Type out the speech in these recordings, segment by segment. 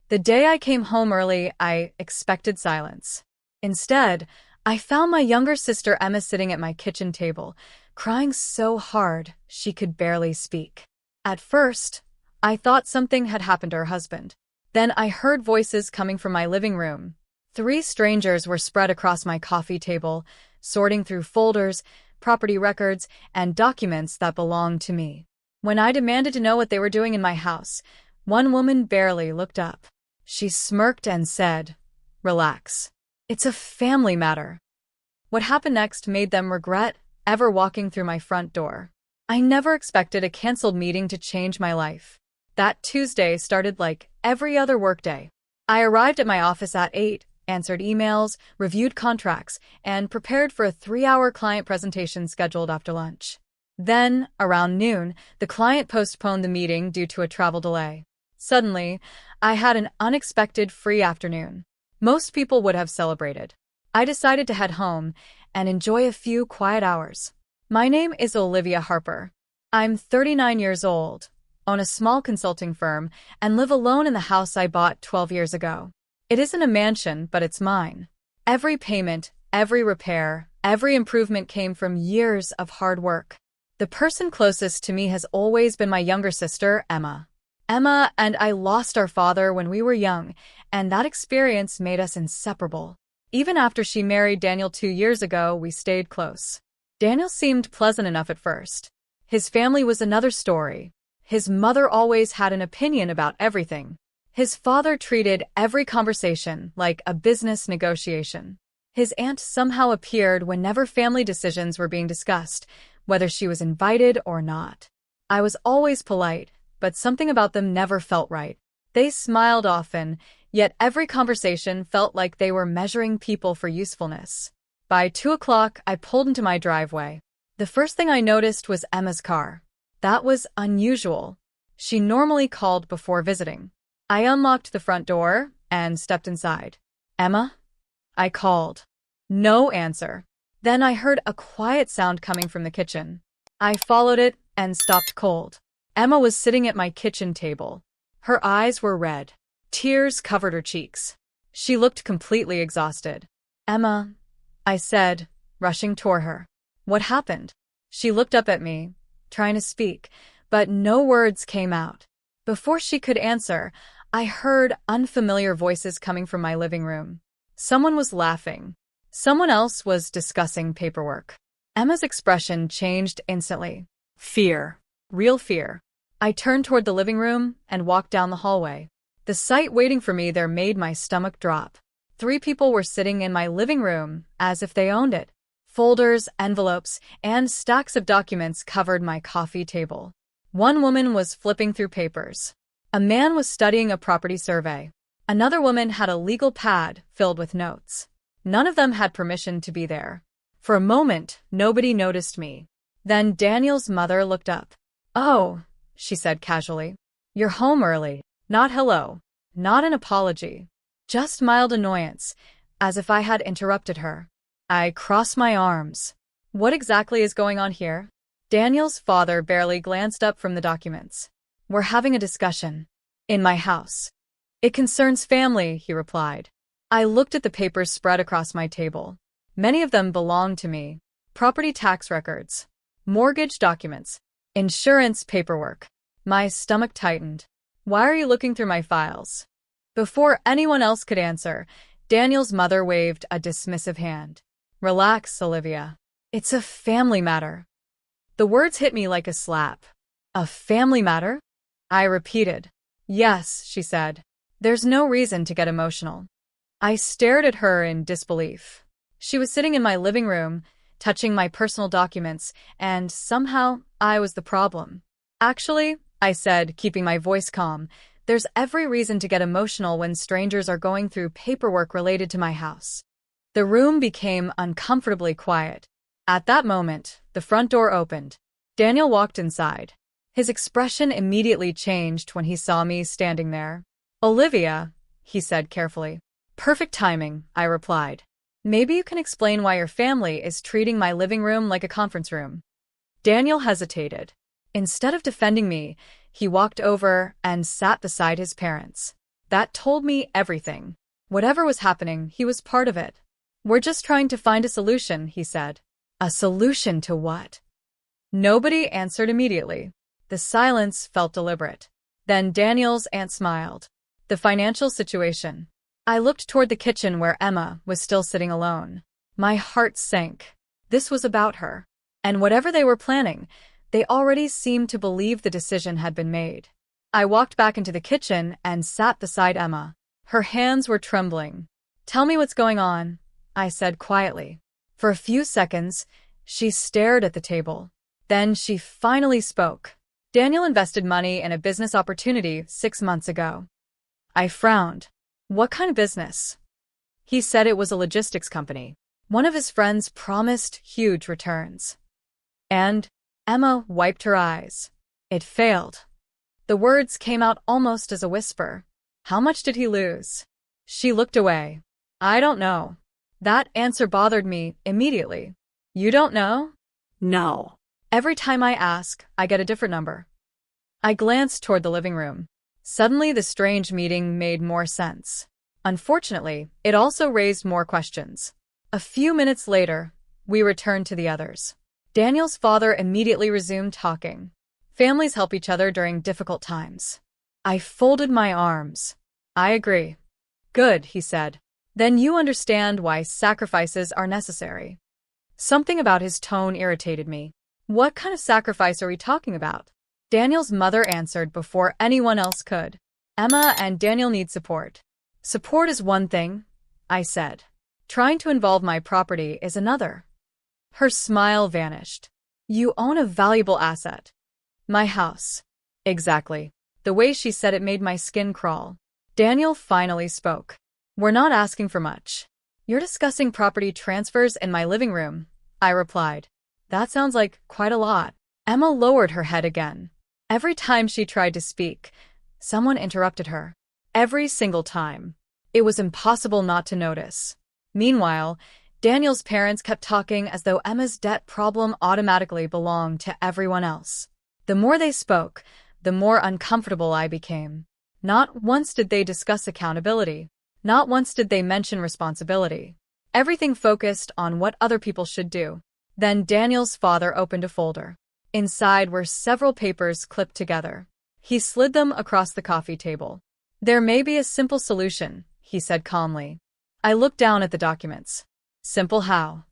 The day I came home early, I expected silence. Instead, I found my younger sister Emma sitting at my kitchen table, crying so hard she could barely speak. At first, I thought something had happened to her husband. Then I heard voices coming from my living room. Three strangers were spread across my coffee table, sorting through folders, property records, and documents that belonged to me. When I demanded to know what they were doing in my house, one woman barely looked up. She smirked and said, "Relax. It's a family matter." What happened next made them regret ever walking through my front door. I never expected a canceled meeting to change my life. That Tuesday started like every other workday. I arrived at my office at 8, answered emails, reviewed contracts, and prepared for a 3-hour client presentation scheduled after lunch. Then, around noon, the client postponed the meeting due to a travel delay. Suddenly, I had an unexpected free afternoon. Most people would have celebrated. I decided to head home and enjoy a few quiet hours. My name is Olivia Harper. I'm 39 years old, own a small consulting firm, and live alone in the house I bought 12 years ago. It isn't a mansion, but it's mine. Every payment, every repair, every improvement came from years of hard work. The person closest to me has always been my younger sister, Emma. Emma and I lost our father when we were young, and that experience made us inseparable. Even after she married Daniel 2 years ago, we stayed close. Daniel seemed pleasant enough at first. His family was another story. His mother always had an opinion about everything. His father treated every conversation like a business negotiation. His aunt somehow appeared whenever family decisions were being discussed, whether she was invited or not. I was always polite, but something about them never felt right. They smiled often, yet every conversation felt like they were measuring people for usefulness. By 2 o'clock, I pulled into my driveway. The first thing I noticed was Emma's car. That was unusual. She normally called before visiting. I unlocked the front door and stepped inside. "Emma?" I called. No answer. Then I heard a quiet sound coming from the kitchen. I followed it and stopped cold. Emma was sitting at my kitchen table. Her eyes were red. Tears covered her cheeks. She looked completely exhausted. "Emma," I said, rushing toward her. "What happened?" She looked up at me, trying to speak, but no words came out. Before she could answer, I heard unfamiliar voices coming from my living room. Someone was laughing. Someone else was discussing paperwork. Emma's expression changed instantly. Fear. Real fear. I turned toward the living room and walked down the hallway. The sight waiting for me there made my stomach drop. 3 people were sitting in my living room as if they owned it. Folders, envelopes, and stacks of documents covered my coffee table. One woman was flipping through papers. A man was studying a property survey. Another woman had a legal pad filled with notes. None of them had permission to be there. For a moment, nobody noticed me. Then Daniel's mother looked up. "Oh," she said casually. "You're home early." Not hello. Not an apology. Just mild annoyance, as if I had interrupted her. I crossed my arms. What exactly is going on here? Daniel's father barely glanced up from the documents. "We're having a discussion. In my house." "It concerns family," he replied. I looked at the papers spread across my table. Many of them belonged to me. Property tax records, mortgage documents, insurance paperwork. My stomach tightened. "Why are you looking through my files?" Before anyone else could answer, Daniel's mother waved a dismissive hand. "Relax, Olivia. It's a family matter." The words hit me like a slap. "A family matter?" I repeated. "Yes," she said. "There's no reason to get emotional." I stared at her in disbelief. She was sitting in my living room, touching my personal documents, and somehow I was the problem. "Actually," I said, keeping my voice calm, "there's every reason to get emotional when strangers are going through paperwork related to my house." The room became uncomfortably quiet. At that moment, the front door opened. Daniel walked inside. His expression immediately changed when he saw me standing there. "Olivia," he said carefully. "Perfect timing," I replied. "Maybe you can explain why your family is treating my living room like a conference room." Daniel hesitated. Instead of defending me, he walked over and sat beside his parents. That told me everything. Whatever was happening, he was part of it. We're just trying to find a solution, he said. A solution to what? Nobody answered immediately. The silence felt deliberate. Then Daniel's aunt smiled. The financial situation. I looked toward the kitchen where Emma was still sitting alone. My heart sank. This was about her. And whatever they were planning, they already seemed to believe the decision had been made. I walked back into the kitchen and sat beside Emma. Her hands were trembling. Tell me what's going on, I said quietly. For a few seconds, she stared at the table. Then she finally spoke. Daniel invested money in a business opportunity 6 months ago. I frowned. What kind of business? He said it was a logistics company. One of his friends promised huge returns. And Emma wiped her eyes. It failed. The words came out almost as a whisper. How much did he lose? She looked away. I don't know. That answer bothered me immediately. You don't know? No. Every time I ask, I get a different number. I glanced toward the living room. Suddenly, the strange meeting made more sense. Unfortunately, it also raised more questions. A few minutes later, we returned to the others. Daniel's father immediately resumed talking. Families help each other during difficult times. I folded my arms. I agree. Good, he said. Then you understand why sacrifices are necessary. Something about his tone irritated me. What kind of sacrifice are we talking about? Daniel's mother answered before anyone else could. Emma and Daniel need support. Support is one thing, I said. Trying to involve my property is another. Her smile vanished. You own a valuable asset. My house. Exactly. The way she said it made my skin crawl. Daniel finally spoke. We're not asking for much. You're discussing property transfers in my living room, I replied. That sounds like quite a lot. Emma lowered her head again. Every time she tried to speak, someone interrupted her. Every single time. It was impossible not to notice. Meanwhile, Daniel's parents kept talking as though Emma's debt problem automatically belonged to everyone else. The more they spoke, the more uncomfortable I became. Not once did they discuss accountability. Not once did they mention responsibility. Everything focused on what other people should do. Then Daniel's father opened a folder. Inside were several papers clipped together. He slid them across the coffee table. There may be a simple solution, he said calmly. I looked down at the documents. Simple how?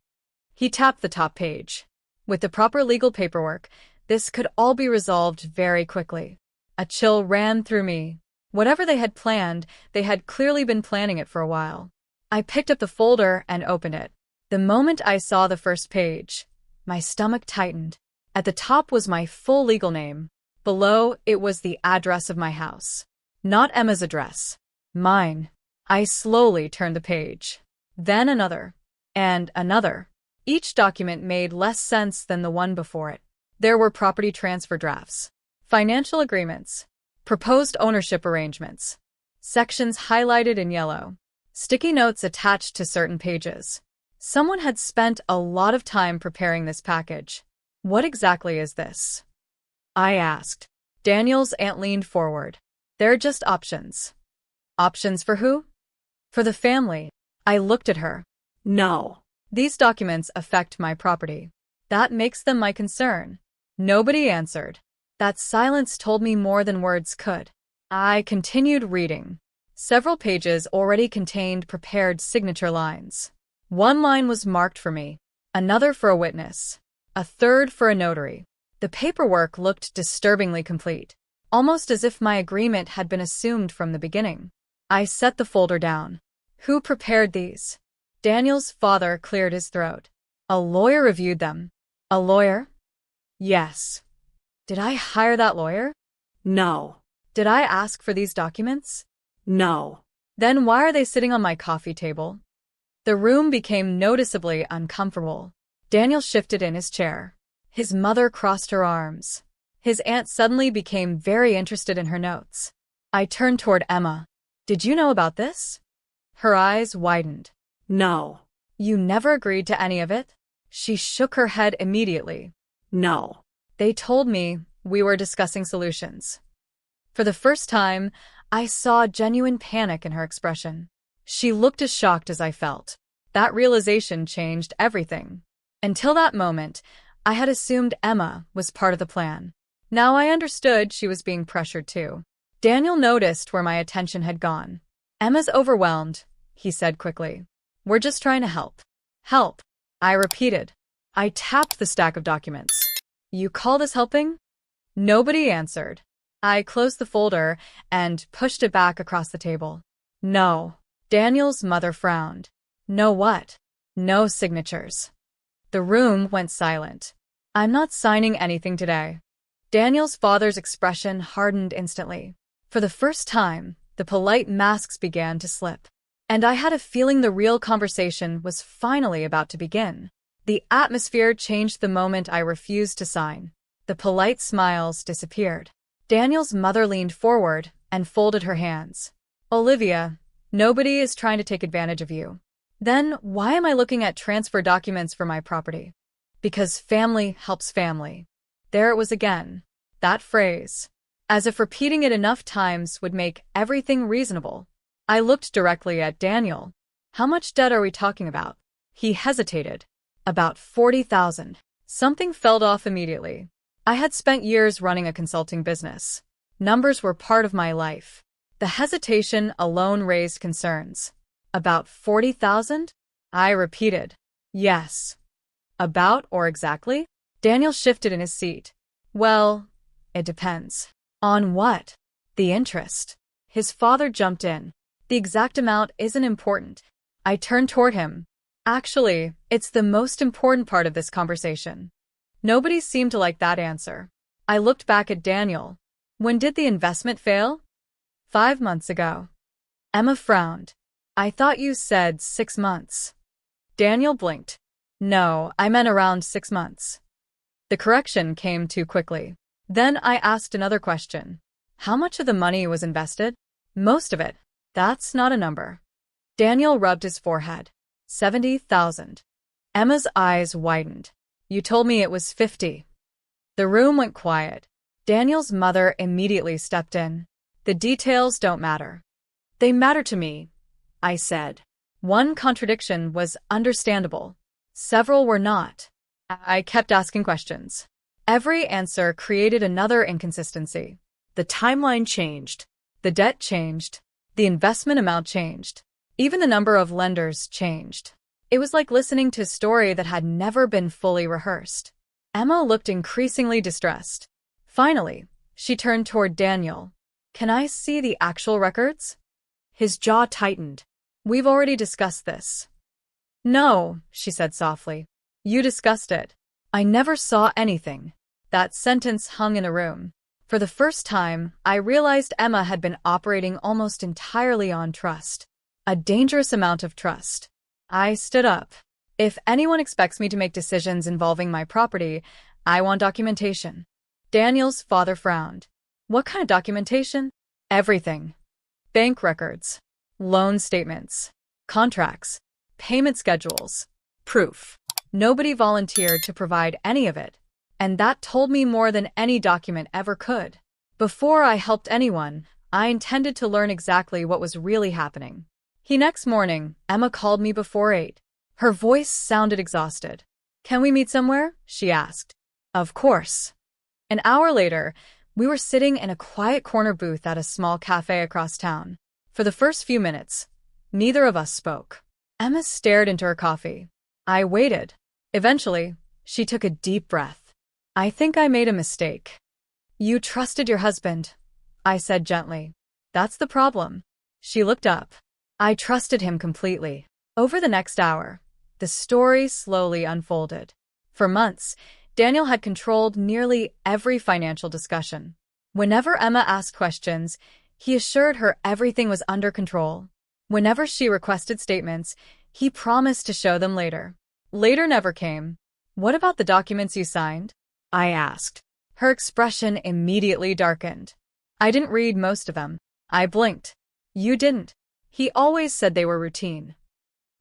He tapped the top page. With the proper legal paperwork, this could all be resolved very quickly. A chill ran through me. Whatever they had planned, they had clearly been planning it for a while. I picked up the folder and opened it. The moment I saw the first page, my stomach tightened. At the top was my full legal name. Below, it was the address of my house. Not Emma's address. Mine. I slowly turned the page. Then another. And another. Each document made less sense than the one before it. There were property transfer drafts, financial agreements, proposed ownership arrangements, sections highlighted in yellow, sticky notes attached to certain pages. Someone had spent a lot of time preparing this package. What exactly is this? I asked. Daniel's aunt leaned forward. They're just options. Options for who? For the family. I looked at her. No. These documents affect my property. That makes them my concern. Nobody answered. That silence told me more than words could. I continued reading. Several pages already contained prepared signature lines. One line was marked for me, another for a witness, a third for a notary. The paperwork looked disturbingly complete, almost as if my agreement had been assumed from the beginning. I set the folder down. Who prepared these? Daniel's father cleared his throat. A lawyer reviewed them. A lawyer? Yes. Did I hire that lawyer? No. Did I ask for these documents? No. Then why are they sitting on my coffee table? The room became noticeably uncomfortable. Daniel shifted in his chair. His mother crossed her arms. His aunt suddenly became very interested in her notes. I turned toward Emma. Did you know about this? Her eyes widened. No. You never agreed to any of it? She shook her head immediately. No. They told me we were discussing solutions. For the first time, I saw genuine panic in her expression. She looked as shocked as I felt. That realization changed everything. Until that moment, I had assumed Emma was part of the plan. Now I understood she was being pressured too. Daniel noticed where my attention had gone. "Emma's overwhelmed," he said quickly. "We're just trying to help." "Help," I repeated. I tapped the stack of documents. "You call this helping?" Nobody answered. I closed the folder and pushed it back across the table. "No." Daniel's mother frowned. "No what?" "No signatures." The room went silent. "I'm not signing anything today." Daniel's father's expression hardened instantly. For the first time, the polite masks began to slip. And I had a feeling the real conversation was finally about to begin. The atmosphere changed the moment I refused to sign. The polite smiles disappeared. Daniel's mother leaned forward and folded her hands. "Olivia, nobody is trying to take advantage of you." "Then why am I looking at transfer documents for my property?" "Because family helps family." There it was again. That phrase. As if repeating it enough times would make everything reasonable. I looked directly at Daniel. "How much debt are we talking about?" He hesitated. "About 40,000. Something fell off immediately. I had spent years running a consulting business. Numbers were part of my life. The hesitation alone raised concerns. "About 40,000? I repeated. "Yes." "About or exactly?" Daniel shifted in his seat. "Well, it depends." "On what?" "The interest." His father jumped in. "The exact amount isn't important." I turned toward him. "Actually, it's the most important part of this conversation." Nobody seemed to like that answer. I looked back at Daniel. "When did the investment fail?" 5 months ago." Emma frowned. "I thought you said 6 months." Daniel blinked. "No, I meant around 6 months." The correction came too quickly. Then I asked another question. "How much of the money was invested?" "Most of it." "That's not a number." Daniel rubbed his forehead. 70,000. Emma's eyes widened. "You told me it was 50. The room went quiet. Daniel's mother immediately stepped in. "The details don't matter." "They matter to me," I said. One contradiction was understandable. Several were not. I kept asking questions. Every answer created another inconsistency. The timeline changed. The debt changed. The investment amount changed. Even the number of lenders changed. It was like listening to a story that had never been fully rehearsed. Emma looked increasingly distressed. Finally, she turned toward Daniel. "Can I see the actual records?" His jaw tightened. "We've already discussed this." "No," she said softly. "You discussed it." I never saw anything. That sentence hung in the room. For the first time, I realized Emma had been operating almost entirely on trust. A dangerous amount of trust. I stood up. "If anyone expects me to make decisions involving my property, I want documentation." Daniel's father frowned. "What kind of documentation?" "Everything. Bank records, loan statements, contracts, payment schedules, proof." Nobody volunteered to provide any of it, and that told me more than any document ever could. Before I helped anyone, I intended to learn exactly what was really happening. Next morning, Emma called me before 8. Her voice sounded exhausted. "Can we meet somewhere?" she asked. Of course. An hour later, we were sitting in a quiet corner booth at a small cafe across town. For the first few minutes, neither of us spoke. Emma stared into her coffee. I waited. Eventually, she took a deep breath. "I think I made a mistake." "You trusted your husband," I said gently. "That's the problem." She looked up. "I trusted him completely." Over the next hour, the story slowly unfolded. For months, Daniel had controlled nearly every financial discussion. Whenever Emma asked questions, he assured her everything was under control. Whenever she requested statements, he promised to show them later. Later never came. "What about the documents you signed?" I asked. Her expression immediately darkened. "I didn't read most of them." I blinked. "You didn't." He always said they were routine.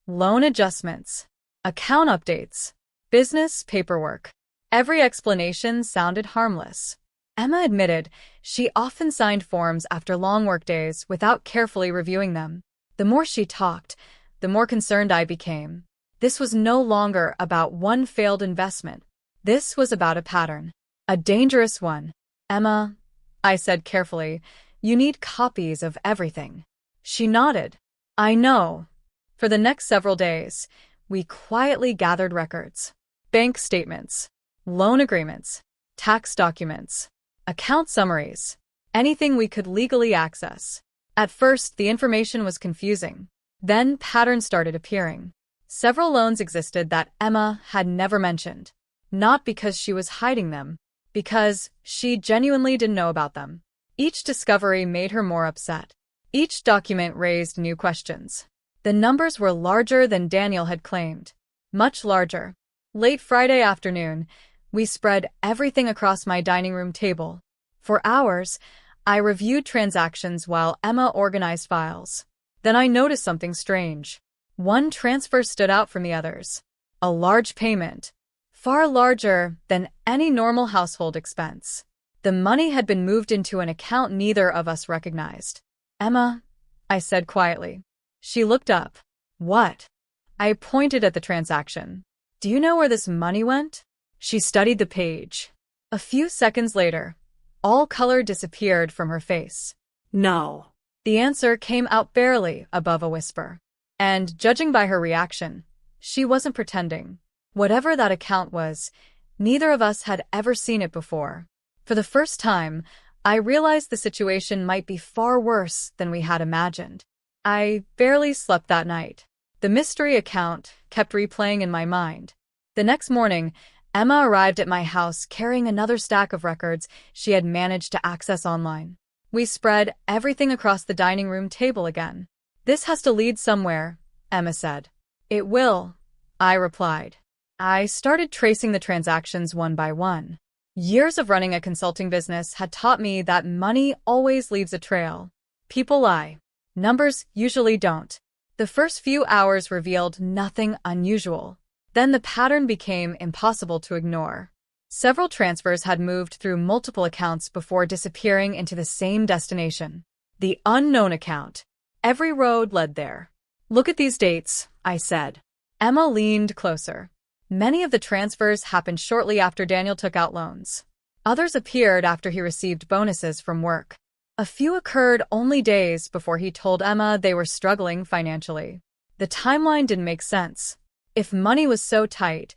Loan adjustments, account updates, business paperwork. Every explanation sounded harmless. Emma admitted she often signed forms after long workdays without carefully reviewing them. The more she talked, the more concerned I became. This was no longer about one failed investment. This was about a pattern. A dangerous one. Emma, I said carefully, you need copies of everything. She nodded. I know. For the next several days, we quietly gathered records. Bank statements, loan agreements, tax documents, account summaries, anything we could legally access. At first, the information was confusing. Then patterns started appearing. Several loans existed that Emma had never mentioned. Not because she was hiding them, because she genuinely didn't know about them. Each discovery made her more upset. Each document raised new questions. The numbers were larger than Daniel had claimed. Much larger. Late Friday afternoon, we spread everything across my dining room table. For hours, I reviewed transactions while Emma organized files. Then I noticed something strange. One transfer stood out from the others. A large payment. Far larger than any normal household expense. The money had been moved into an account neither of us recognized. Emma, I said quietly. She looked up. What? I pointed at the transaction. Do you know where this money went? She studied the page. A few seconds later, all color disappeared from her face. No. The answer came out barely above a whisper. And judging by her reaction, she wasn't pretending. Whatever that account was, neither of us had ever seen it before. For the first time, I realized the situation might be far worse than we had imagined. I barely slept that night. The mystery account kept replaying in my mind. The next morning, Emma arrived at my house carrying another stack of records she had managed to access online. We spread everything across the dining room table again. This has to lead somewhere, Emma said. It will, I replied. I started tracing the transactions one by one. Years of running a consulting business had taught me that money always leaves a trail. People lie. Numbers usually don't. The first few hours revealed nothing unusual. Then the pattern became impossible to ignore. Several transfers had moved through multiple accounts before disappearing into the same destination. The unknown account. Every road led there. Look at these dates, I said. Emma leaned closer. Many of the transfers happened shortly after Daniel took out loans. Others appeared after he received bonuses from work. A few occurred only days before he told Emma they were struggling financially. The timeline didn't make sense. If money was so tight,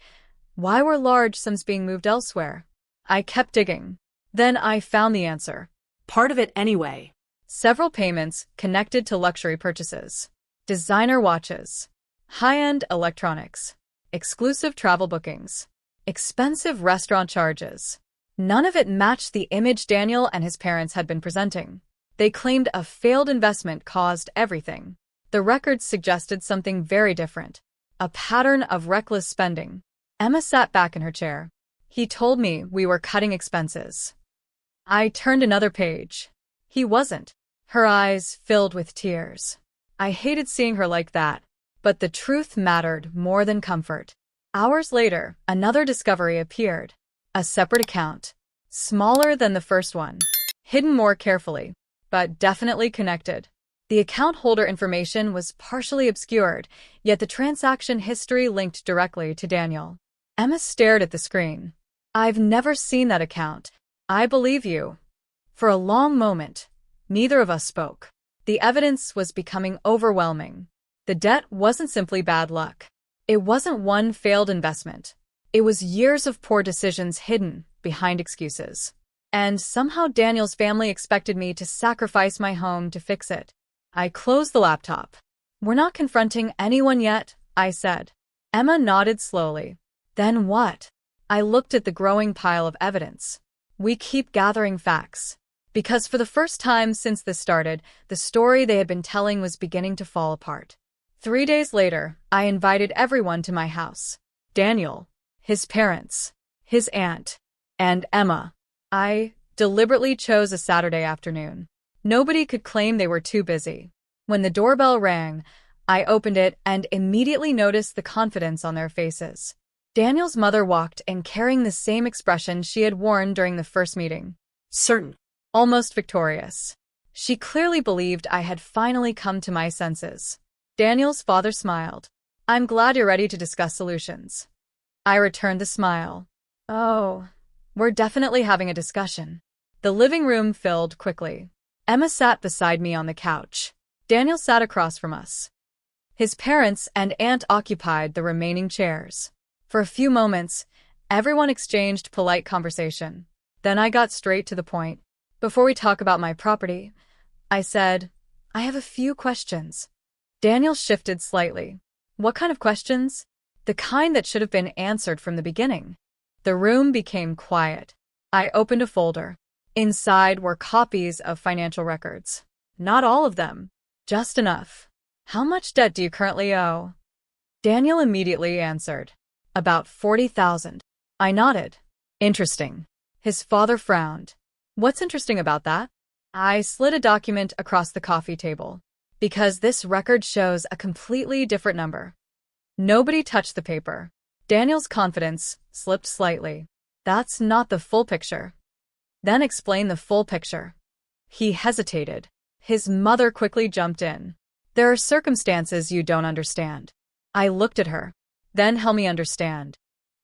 why were large sums being moved elsewhere? I kept digging. Then I found the answer. Part of it anyway. Several payments connected to luxury purchases. Designer watches. High-end electronics. Exclusive travel bookings. Expensive restaurant charges. None of it matched the image Daniel and his parents had been presenting. They claimed a failed investment caused everything. The records suggested something very different. A pattern of reckless spending. Emma sat back in her chair. He told me we were cutting expenses. I turned another page. He wasn't. Her eyes filled with tears. I hated seeing her like that, but the truth mattered more than comfort. Hours later, another discovery appeared. A separate account. Smaller than the first one. Hidden more carefully, but definitely connected. The account holder information was partially obscured, yet the transaction history linked directly to Daniel. Emma stared at the screen. I've never seen that account. I believe you. For a long moment, neither of us spoke. The evidence was becoming overwhelming. The debt wasn't simply bad luck. It wasn't one failed investment. It was years of poor decisions hidden behind excuses. And somehow Daniel's family expected me to sacrifice my home to fix it. I closed the laptop. We're not confronting anyone yet, I said. Emma nodded slowly. Then what? I looked at the growing pile of evidence. We keep gathering facts. Because for the first time since this started, the story they had been telling was beginning to fall apart. 3 days later, I invited everyone to my house. Daniel, his parents, his aunt, and Emma. I deliberately chose a Saturday afternoon. Nobody could claim they were too busy. When the doorbell rang, I opened it and immediately noticed the confidence on their faces. Daniel's mother walked in carrying the same expression she had worn during the first meeting. Certain. almost victorious. She clearly believed I had finally come to my senses. Daniel's father smiled. I'm glad you're ready to discuss solutions. I returned the smile. Oh, we're definitely having a discussion. The living room filled quickly. Emma sat beside me on the couch. Daniel sat across from us. His parents and aunt occupied the remaining chairs. For a few moments, everyone exchanged polite conversation. Then I got straight to the point. Before we talk about my property, I said, I have a few questions. Daniel shifted slightly. What kind of questions? The kind that should have been answered from the beginning. The room became quiet. I opened a folder. Inside were copies of financial records. Not all of them. Just enough. How much debt do you currently owe? Daniel immediately answered. About 40,000. I nodded. Interesting. His father frowned. What's interesting about that? I slid a document across the coffee table. Because this record shows a completely different number. Nobody touched the paper. Daniel's confidence slipped slightly. That's not the full picture. Then explain the full picture. He hesitated. His mother quickly jumped in. There are circumstances you don't understand. I looked at her. Then help me understand.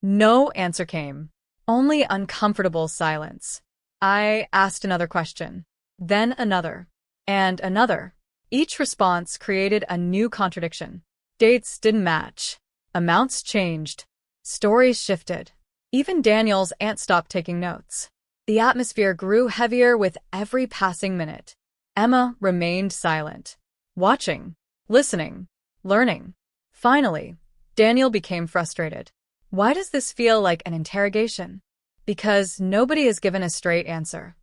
No answer came. Only uncomfortable silence. I asked another question. Then another. And another. Each response created a new contradiction. Dates didn't match. Amounts changed. Stories shifted. Even Daniel's aunt stopped taking notes. The atmosphere grew heavier with every passing minute. Emma remained silent. Watching. Listening. Learning. Finally, Daniel became frustrated. Why does this feel like an interrogation? Because nobody has given a straight answer.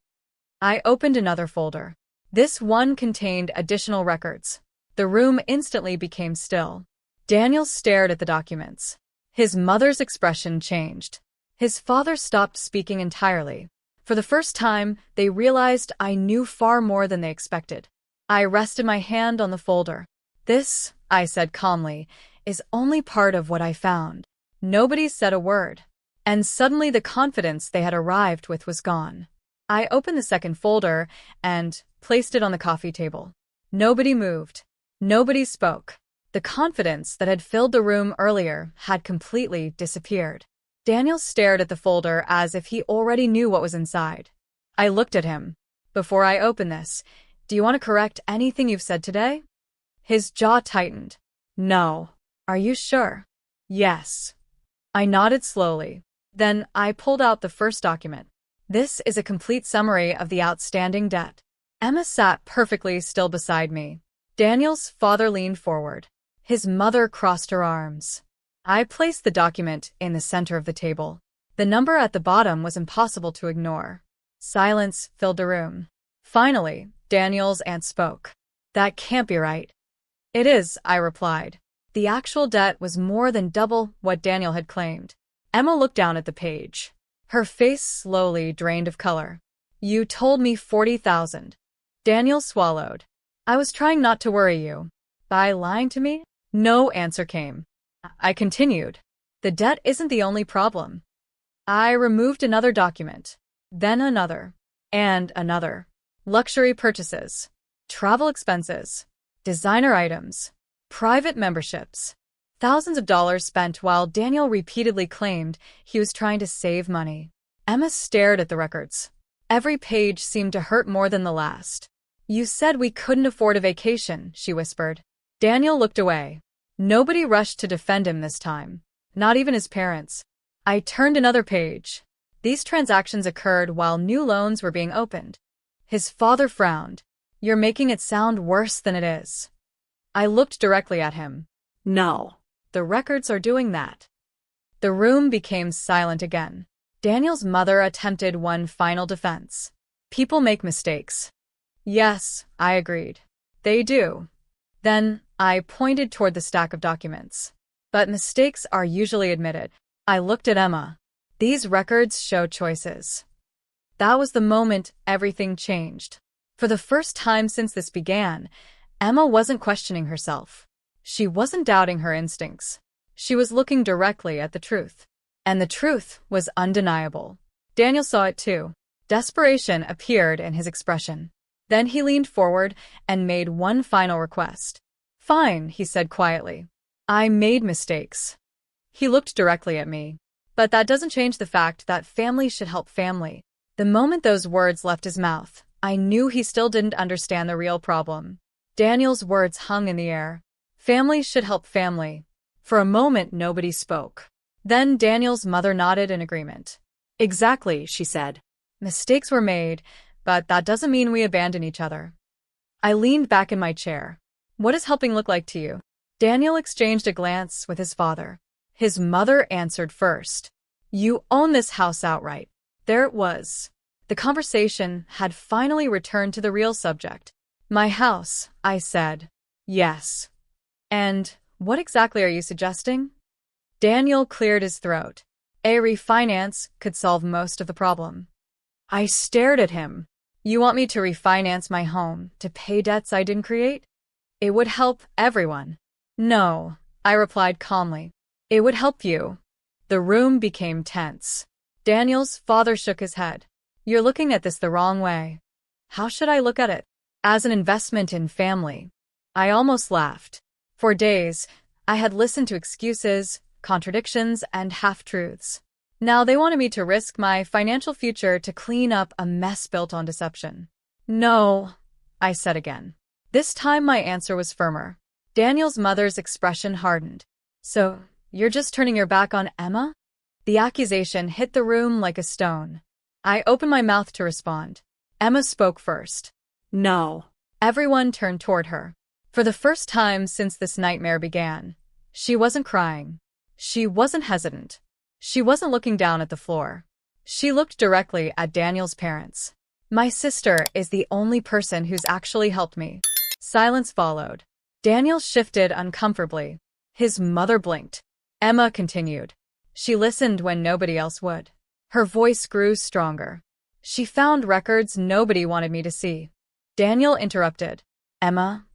I opened another folder. This one contained additional records. The room instantly became still. Daniel stared at the documents. His mother's expression changed. His father stopped speaking entirely. For the first time, they realized I knew far more than they expected. I rested my hand on the folder. This, I said calmly, is only part of what I found. Nobody said a word. And suddenly the confidence they had arrived with was gone. I opened the second folder and placed it on the coffee table. Nobody moved. Nobody spoke. The confidence that had filled the room earlier had completely disappeared. Daniel stared at the folder as if he already knew what was inside. I looked at him. Before I open this, do you want to correct anything you've said today? His jaw tightened. No. Are you sure? Yes. I nodded slowly. Then I pulled out the first document. This is a complete summary of the outstanding debt. Emma sat perfectly still beside me. Daniel's father leaned forward. His mother crossed her arms. I placed the document in the center of the table. The number at the bottom was impossible to ignore. Silence filled the room. Finally, Daniel's aunt spoke. That can't be right. It is, I replied. The actual debt was more than double what Daniel had claimed. Emma looked down at the page. Her face slowly drained of color. You told me 40,000. Daniel swallowed. I was trying not to worry you. By lying to me? No answer came. I continued. The debt isn't the only problem. I removed another document. Then another. And another. Luxury purchases. Travel expenses. Designer items. Private memberships. Thousands of dollars spent while Daniel repeatedly claimed he was trying to save money. Emma stared at the records. Every page seemed to hurt more than the last. You said we couldn't afford a vacation, she whispered. Daniel looked away. Nobody rushed to defend him this time. Not even his parents. I turned another page. These transactions occurred while new loans were being opened. His father frowned. You're making it sound worse than it is. I looked directly at him. No. The records are doing that. The room became silent again. Daniel's mother attempted one final defense. People make mistakes. Yes, I agreed. They do. Then, I pointed toward the stack of documents. But mistakes are usually admitted. I looked at Emma. These records show choices. That was the moment everything changed. For the first time since this began, Emma wasn't questioning herself. She wasn't doubting her instincts. She was looking directly at the truth. And the truth was undeniable. Daniel saw it too. Desperation appeared in his expression. Then he leaned forward and made one final request. "Fine," he said quietly. "I made mistakes." He looked directly at me. But that doesn't change the fact that family should help family. The moment those words left his mouth, I knew he still didn't understand the real problem. Daniel's words hung in the air. Family should help family. For a moment, nobody spoke. Then Daniel's mother nodded in agreement. Exactly, she said. Mistakes were made, but that doesn't mean we abandon each other. I leaned back in my chair. What does helping look like to you? Daniel exchanged a glance with his father. His mother answered first. You own this house outright. There it was. The conversation had finally returned to the real subject. My house, I said. Yes. And what exactly are you suggesting? Daniel cleared his throat. A refinance could solve most of the problem. I stared at him. You want me to refinance my home to pay debts I didn't create? It would help everyone. No, I replied calmly. It would help you. The room became tense. Daniel's father shook his head. You're looking at this the wrong way. How should I look at it? As an investment in family. I almost laughed. For days, I had listened to excuses, contradictions, and half-truths. Now they wanted me to risk my financial future to clean up a mess built on deception. No, I said again. This time my answer was firmer. Daniel's mother's expression hardened. So, you're just turning your back on Emma? The accusation hit the room like a stone. I opened my mouth to respond. Emma spoke first. No. Everyone turned toward her. For the first time since this nightmare began, she wasn't crying. She wasn't hesitant. She wasn't looking down at the floor. She looked directly at Daniel's parents. My sister is the only person who's actually helped me. Silence followed. Daniel shifted uncomfortably. His mother blinked. Emma continued. She listened when nobody else would. Her voice grew stronger. She found records nobody wanted me to see. Daniel interrupted. Emma?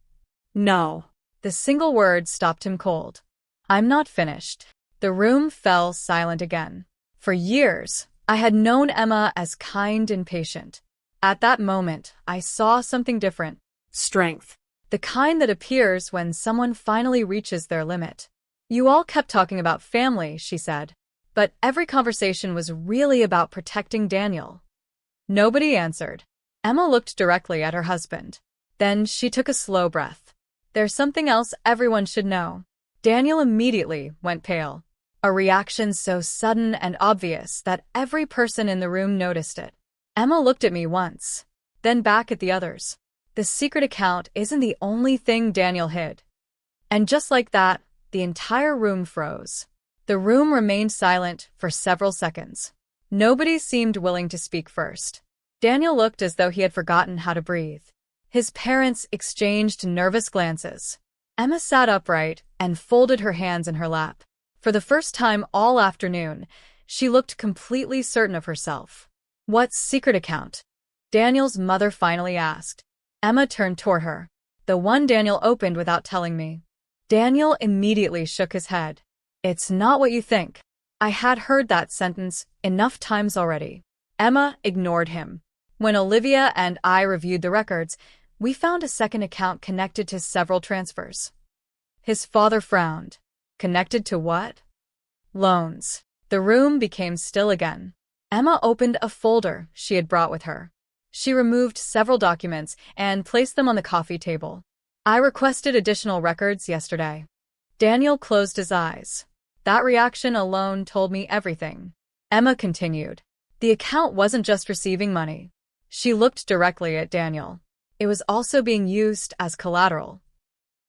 No. The single word stopped him cold. I'm not finished. The room fell silent again. For years, I had known Emma as kind and patient. At that moment, I saw something different. Strength. The kind that appears when someone finally reaches their limit. You all kept talking about family, she said. But every conversation was really about protecting Daniel. Nobody answered. Emma looked directly at her husband. Then she took a slow breath. There's something else everyone should know. Daniel immediately went pale. A reaction so sudden and obvious that every person in the room noticed it. Emma looked at me once, then back at the others. The secret account isn't the only thing Daniel hid. And just like that, the entire room froze. The room remained silent for several seconds. Nobody seemed willing to speak first. Daniel looked as though he had forgotten how to breathe. His parents exchanged nervous glances. Emma sat upright and folded her hands in her lap. For the first time all afternoon, she looked completely certain of herself. What secret account? Daniel's mother finally asked. Emma turned toward her. The one Daniel opened without telling me. Daniel immediately shook his head. It's not what you think. I had heard that sentence enough times already. Emma ignored him. When Olivia and I reviewed the records, we found a second account connected to several transfers. His father frowned. Connected to what? Loans. The room became still again. Emma opened a folder she had brought with her. She removed several documents and placed them on the coffee table. I requested additional records yesterday. Daniel closed his eyes. That reaction alone told me everything. Emma continued. The account wasn't just receiving money. She looked directly at Daniel. It was also being used as collateral.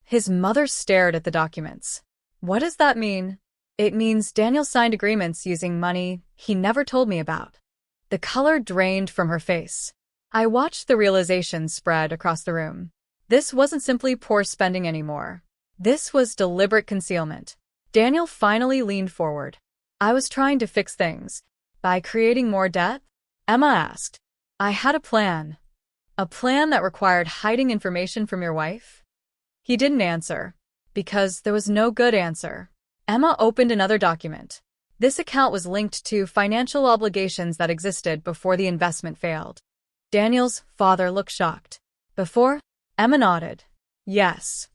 His mother stared at the documents. What does that mean? It means Daniel signed agreements using money he never told me about. The color drained from her face. I watched the realization spread across the room. This wasn't simply poor spending anymore. This was deliberate concealment. Daniel finally leaned forward. I was trying to fix things. By creating more debt? Emma asked. I had a plan. A plan that required hiding information from your wife? He didn't answer. Because there was no good answer. Emma opened another document. This account was linked to financial obligations that existed before the investment failed. Daniel's father looked shocked. Before? Emma nodded. Yes.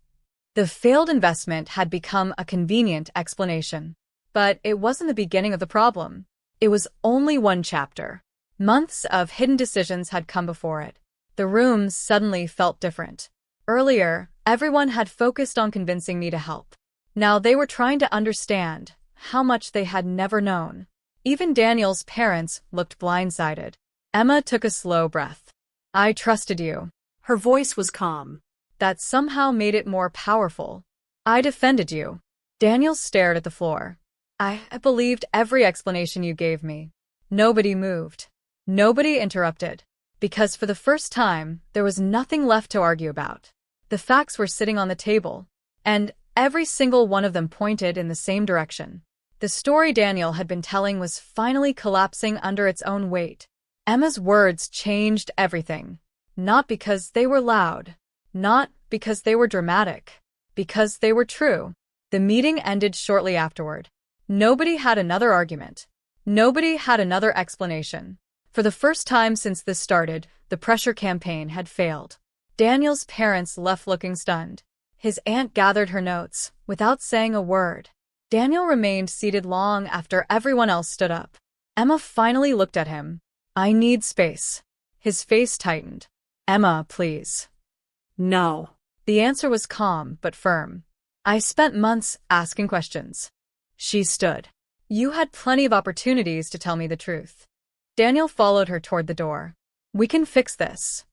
The failed investment had become a convenient explanation. But it wasn't the beginning of the problem. It was only one chapter. Months of hidden decisions had come before it. The room suddenly felt different. Earlier, everyone had focused on convincing me to help. Now they were trying to understand how much they had never known. Even Daniel's parents looked blindsided. Emma took a slow breath. I trusted you. Her voice was calm. That somehow made it more powerful. I defended you. Daniel stared at the floor. I believed every explanation you gave me. Nobody moved. Nobody interrupted. Because for the first time, there was nothing left to argue about. The facts were sitting on the table, and every single one of them pointed in the same direction. The story Daniel had been telling was finally collapsing under its own weight. Emma's words changed everything. Not because they were loud. Not because they were dramatic. Because they were true. The meeting ended shortly afterward. Nobody had another argument. Nobody had another explanation. For the first time since this started, the pressure campaign had failed. Daniel's parents left looking stunned. His aunt gathered her notes, without saying a word. Daniel remained seated long after everyone else stood up. Emma finally looked at him. I need space. His face tightened. Emma, please. No. The answer was calm but firm. I spent months asking questions. She stood. You had plenty of opportunities to tell me the truth. Daniel followed her toward the door. We can fix this.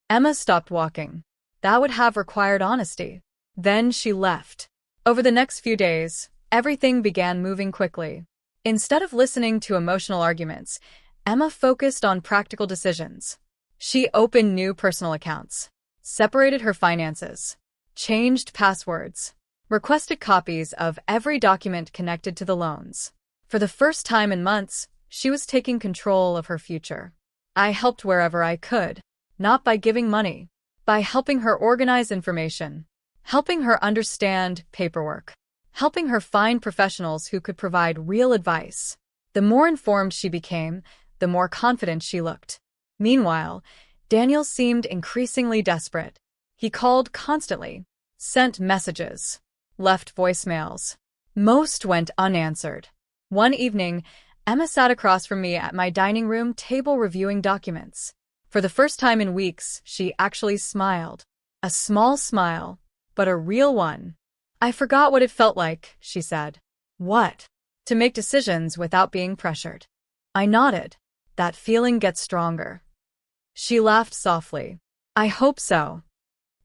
Emma stopped walking. That would have required honesty. Then she left. Over the next few days, everything began moving quickly. Instead of listening to emotional arguments, Emma focused on practical decisions. She opened new personal accounts, separated her finances, changed passwords, requested copies of every document connected to the loans. For the first time in months, she was taking control of her future. I helped wherever I could, not by giving money, by helping her organize information, helping her understand paperwork, helping her find professionals who could provide real advice. The more informed she became, the more confident she looked. Meanwhile, Daniel seemed increasingly desperate. He called constantly, sent messages, left voicemails. Most went unanswered. One evening, Emma sat across from me at my dining room table reviewing documents. For the first time in weeks, she actually smiled. A small smile, but a real one. I forgot what it felt like, she said. What? To make decisions without being pressured. I nodded. That feeling gets stronger. She laughed softly. I hope so.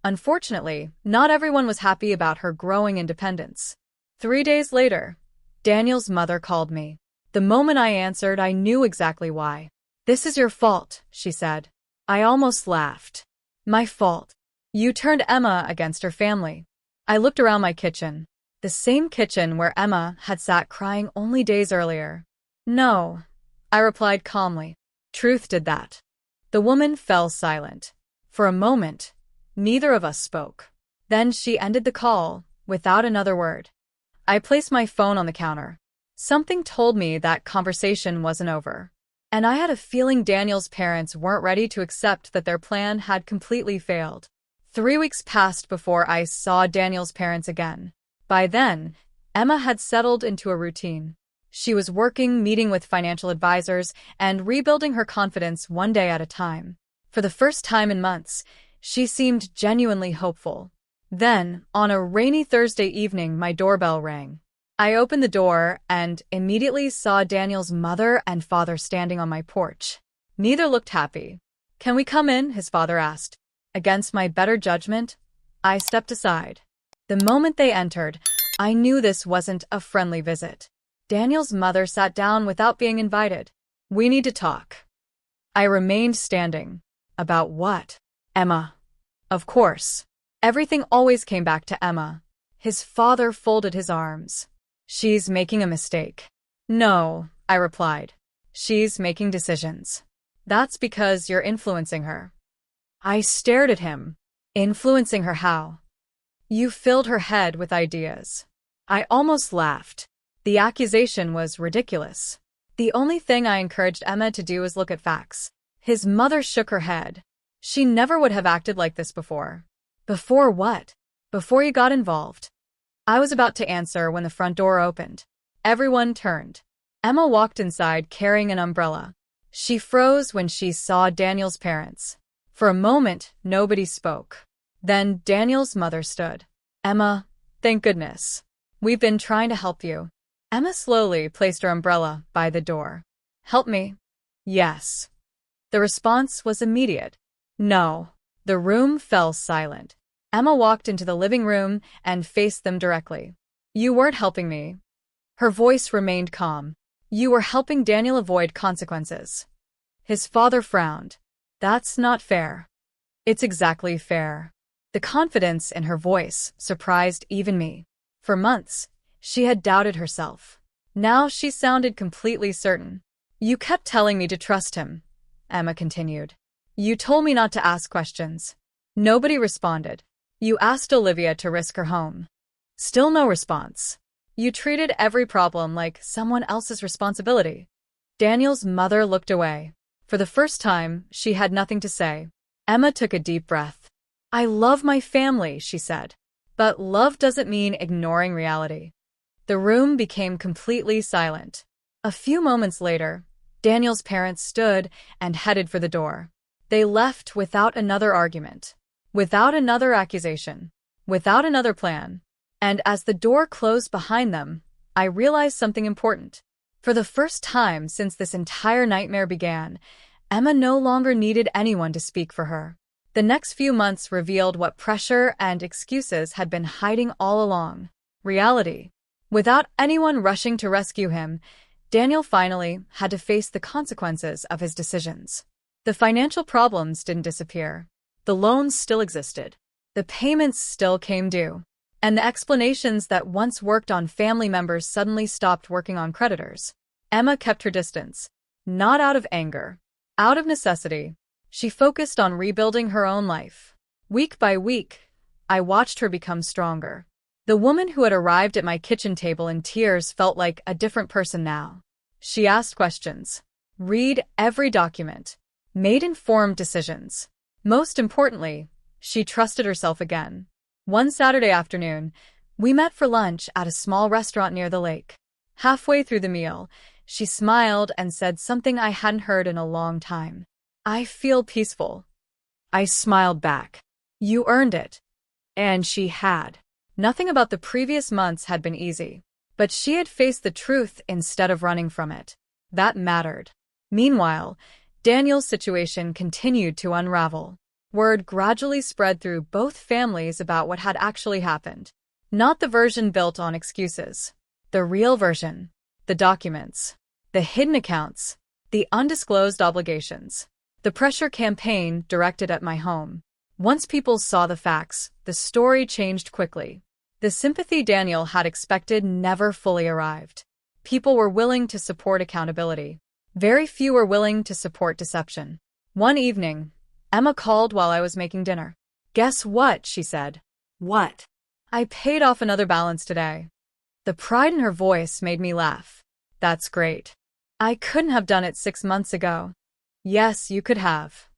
Unfortunately, not everyone was happy about her growing independence. 3 days later, Daniel's mother called me. The moment I answered, I knew exactly why. This is your fault, she said. I almost laughed. My fault. You turned Emma against her family. I looked around my kitchen. The same kitchen where Emma had sat crying only days earlier. No, I replied calmly. Truth did that. The woman fell silent. For a moment, neither of us spoke. Then she ended the call, without another word. I placed my phone on the counter. Something told me that conversation wasn't over. And I had a feeling Daniel's parents weren't ready to accept that their plan had completely failed. 3 weeks passed before I saw Daniel's parents again. By then, Emma had settled into a routine. She was working, meeting with financial advisors, and rebuilding her confidence one day at a time. For the first time in months, she seemed genuinely hopeful. Then, on a rainy Thursday evening, my doorbell rang. I opened the door and immediately saw Daniel's mother and father standing on my porch. Neither looked happy. Can we come in? His father asked. Against my better judgment, I stepped aside. The moment they entered, I knew this wasn't a friendly visit. Daniel's mother sat down without being invited. We need to talk. I remained standing. About what? Emma. Of course. Everything always came back to Emma. His father folded his arms. She's making a mistake. No, I replied. She's making decisions. That's because you're influencing her. I stared at him. Influencing her how? You filled her head with ideas. I almost laughed. The accusation was ridiculous. The only thing I encouraged Emma to do was look at facts. His mother shook her head. She never would have acted like this before. Before what? Before you got involved. I was about to answer when the front door opened. Everyone turned. Emma walked inside carrying an umbrella. She froze when she saw Daniel's parents. For a moment, nobody spoke. Then Daniel's mother stood. Emma, thank goodness. We've been trying to help you. Emma slowly placed her umbrella by the door. Help me? Yes. The response was immediate. No. The room fell silent. Emma walked into the living room and faced them directly. You weren't helping me. Her voice remained calm. You were helping Daniel avoid consequences. His father frowned. That's not fair. It's exactly fair. The confidence in her voice surprised even me. For months, she had doubted herself. Now she sounded completely certain. You kept telling me to trust him, Emma continued. You told me not to ask questions. Nobody responded. You asked Olivia to risk her home. Still no response. You treated every problem like someone else's responsibility. Daniel's mother looked away. For the first time, she had nothing to say. Emma took a deep breath. I love my family, she said. But love doesn't mean ignoring reality. The room became completely silent. A few moments later, Daniel's parents stood and headed for the door. They left without another argument, without another accusation, without another plan. And as the door closed behind them, I realized something important. For the first time since this entire nightmare began, Emma no longer needed anyone to speak for her. The next few months revealed what pressure and excuses had been hiding all along. Reality. Without anyone rushing to rescue him, Daniel finally had to face the consequences of his decisions. The financial problems didn't disappear. The loans still existed. The payments still came due. And the explanations that once worked on family members suddenly stopped working on creditors. Emma kept her distance. Not out of anger. Out of necessity. She focused on rebuilding her own life. Week by week, I watched her become stronger. The woman who had arrived at my kitchen table in tears felt like a different person now. She asked questions, read every document, made informed decisions. Most importantly, she trusted herself again. One Saturday afternoon, we met for lunch at a small restaurant near the lake. Halfway through the meal, she smiled and said something I hadn't heard in a long time. I feel peaceful. I smiled back. You earned it. And she had. Nothing about the previous months had been easy, but she had faced the truth instead of running from it. That mattered. Meanwhile, Daniel's situation continued to unravel. Word gradually spread through both families about what had actually happened. Not the version built on excuses. The real version. The documents. The hidden accounts. The undisclosed obligations. The pressure campaign directed at my home. Once people saw the facts, the story changed quickly. The sympathy Daniel had expected never fully arrived. People were willing to support accountability. Very few were willing to support deception. One evening, Emma called while I was making dinner. Guess what? She said. What? I paid off another balance today. The pride in her voice made me laugh. That's great. I couldn't have done it 6 months ago. Yes, you could have.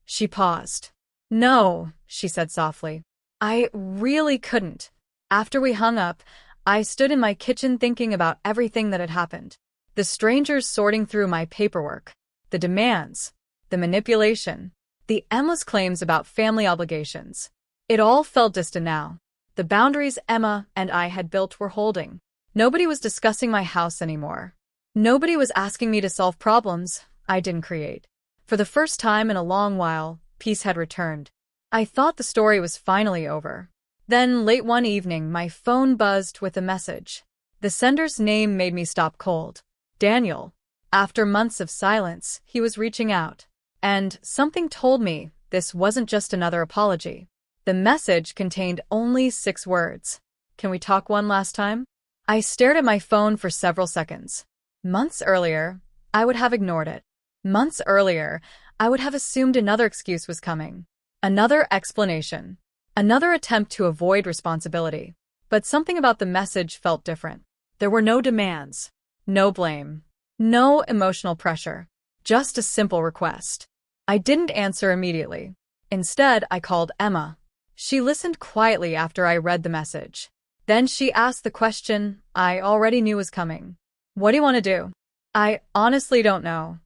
She paused. No, she said softly. I really couldn't. After we hung up, I stood in my kitchen thinking about everything that had happened. The strangers sorting through my paperwork. The demands. The manipulation. The endless claims about family obligations. It all felt distant now. The boundaries Emma and I had built were holding. Nobody was discussing my house anymore. Nobody was asking me to solve problems I didn't create. For the first time in a long while, peace had returned. I thought the story was finally over. Then, late one evening, my phone buzzed with a message. The sender's name made me stop cold. Daniel. After months of silence, he was reaching out. And something told me this wasn't just another apology. The message contained only 6 words. Can we talk one last time? I stared at my phone for several seconds. Months earlier, I would have ignored it. Months earlier, I would have assumed another excuse was coming. Another explanation. Another attempt to avoid responsibility. But something about the message felt different. There were no demands. No blame. No emotional pressure. Just a simple request. I didn't answer immediately. Instead, I called Emma. She listened quietly after I read the message. Then she asked the question I already knew was coming. What do you want to do? I honestly don't know.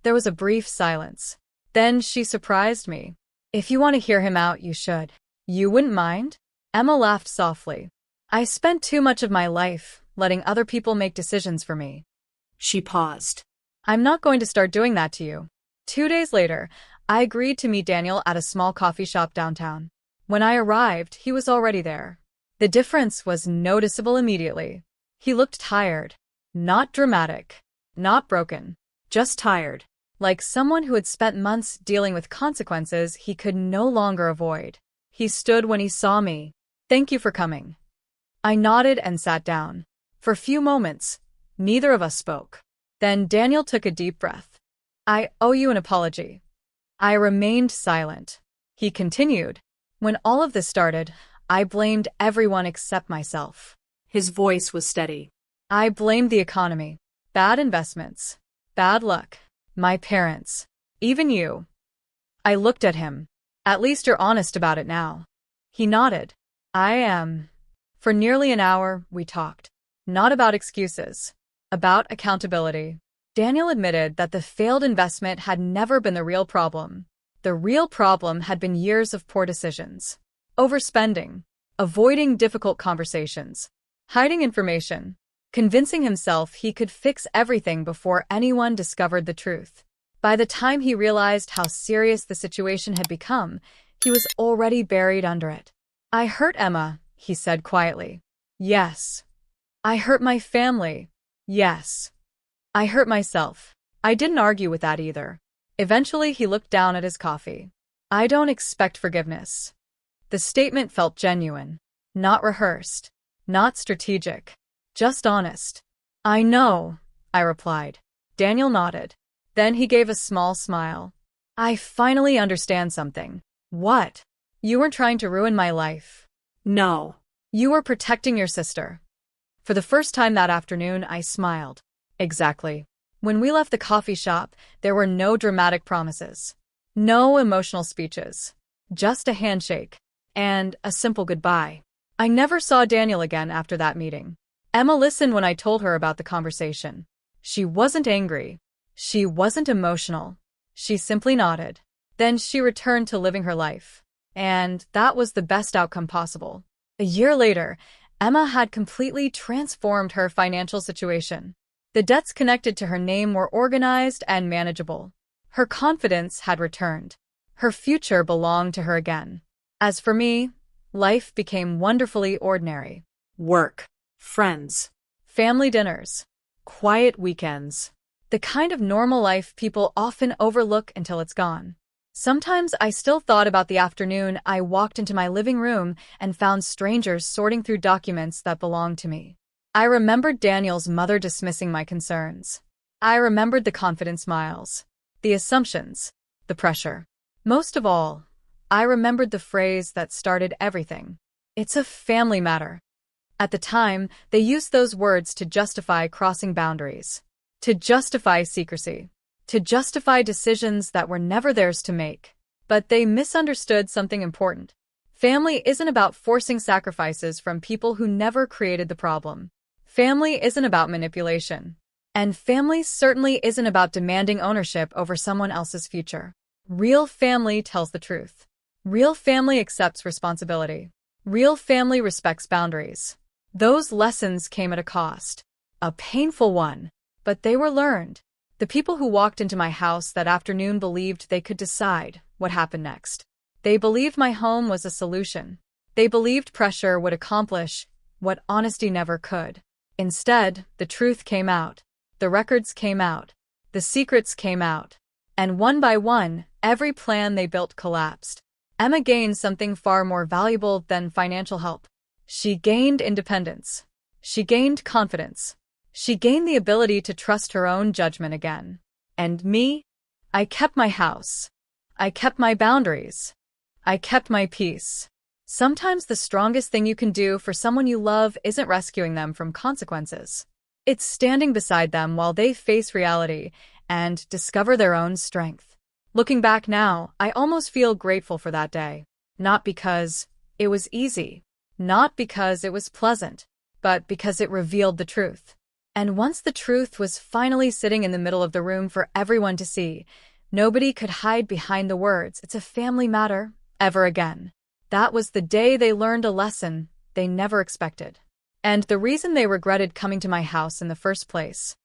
There was a brief silence. Then she surprised me. If you want to hear him out, you should. You wouldn't mind? Emma laughed softly. I spent too much of my life letting other people make decisions for me. She paused. I'm not going to start doing that to you. 2 days later, I agreed to meet Daniel at a small coffee shop downtown. When I arrived, he was already there. The difference was noticeable immediately. He looked tired. Not dramatic. Not broken. Just tired. Like someone who had spent months dealing with consequences he could no longer avoid. He stood when he saw me. Thank you for coming. I nodded and sat down. For a few moments, neither of us spoke. Then Daniel took a deep breath. I owe you an apology. I remained silent. He continued. When all of this started, I blamed everyone except myself. His voice was steady. I blamed the economy, bad investments, bad luck, my parents, even you. I looked at him. At least you're honest about it now. He nodded. I am. For nearly an hour, we talked. Not about excuses. About accountability. Daniel admitted that the failed investment had never been the real problem. The real problem had been years of poor decisions. Overspending. Avoiding difficult conversations. Hiding information. Convincing himself he could fix everything before anyone discovered the truth. By the time he realized how serious the situation had become, he was already buried under it. I hurt Emma, he said quietly. Yes. I hurt my family. Yes. I hurt myself. I didn't argue with that either. Eventually, he looked down at his coffee. I don't expect forgiveness. The statement felt genuine. Not rehearsed. Not strategic. Just honest. I know, I replied. Daniel nodded. Then he gave a small smile. I finally understand something. What? You weren't trying to ruin my life. No. You were protecting your sister. For the first time that afternoon, I smiled. Exactly. When we left the coffee shop, there were no dramatic promises. No emotional speeches. Just a handshake. And a simple goodbye. I never saw Daniel again after that meeting. Emma listened when I told her about the conversation. She wasn't angry. She wasn't emotional. She simply nodded. Then she returned to living her life. And that was the best outcome possible. A year later, Emma had completely transformed her financial situation. The debts connected to her name were organized and manageable. Her confidence had returned. Her future belonged to her again. As for me, life became wonderfully ordinary. Work. Friends. Family dinners. Quiet weekends. The kind of normal life people often overlook until it's gone. Sometimes I still thought about the afternoon I walked into my living room and found strangers sorting through documents that belonged to me. I remembered Daniel's mother dismissing my concerns. I remembered the confident smiles, the assumptions, the pressure. Most of all, I remembered the phrase that started everything. It's a family matter. At the time, they used those words to justify crossing boundaries, to justify secrecy, to justify decisions that were never theirs to make. But they misunderstood something important. Family isn't about forcing sacrifices from people who never created the problem. Family isn't about manipulation. And family certainly isn't about demanding ownership over someone else's future. Real family tells the truth. Real family accepts responsibility. Real family respects boundaries. Those lessons came at a cost. A painful one. But they were learned. The people who walked into my house that afternoon believed they could decide what happened next. They believed my home was a solution. They believed pressure would accomplish what honesty never could. Instead, the truth came out. The records came out. The secrets came out. And one by one, every plan they built collapsed. Emma gained something far more valuable than financial help. She gained independence. She gained confidence. She gained the ability to trust her own judgment again. And me? I kept my house. I kept my boundaries. I kept my peace. Sometimes the strongest thing you can do for someone you love isn't rescuing them from consequences. It's standing beside them while they face reality and discover their own strength. Looking back now, I almost feel grateful for that day. Not because it was easy, not because it was pleasant, but because it revealed the truth. And once the truth was finally sitting in the middle of the room for everyone to see, nobody could hide behind the words, "It's a family matter," ever again. That was the day they learned a lesson they never expected. And the reason they regretted coming to my house in the first place.